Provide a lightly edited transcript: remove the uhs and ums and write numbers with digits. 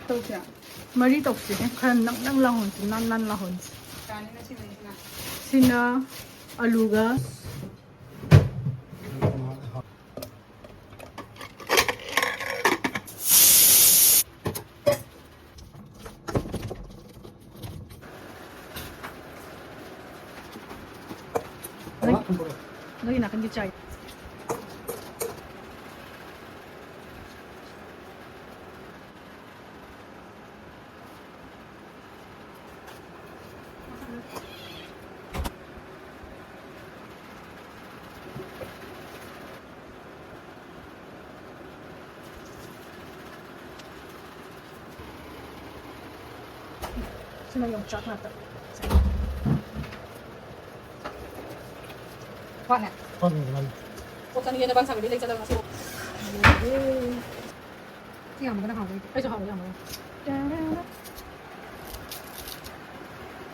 ꯇꯧꯁꯦ ꯃꯔꯤ ꯇꯧꯁꯤ ꯈꯔ ꯅꯪ ꯂꯥꯎꯍꯟꯁꯤ ꯅꯥꯟ ꯂꯥꯎꯍꯟꯁꯤ ꯀꯥꯅꯤꯅ ꯁꯤꯟꯅꯩꯁꯤꯅ ꯁꯤꯅ ꯑꯂꯨꯒ ꯅꯣꯏꯒꯤ ꯅꯥꯀꯟꯒꯤ ꯆꯥꯏ sino yung chat natin. What na? Huwag ka nila na bang sabi, dilay sa daw na suot. Sige, maganda ka. Ay, so hawak yan.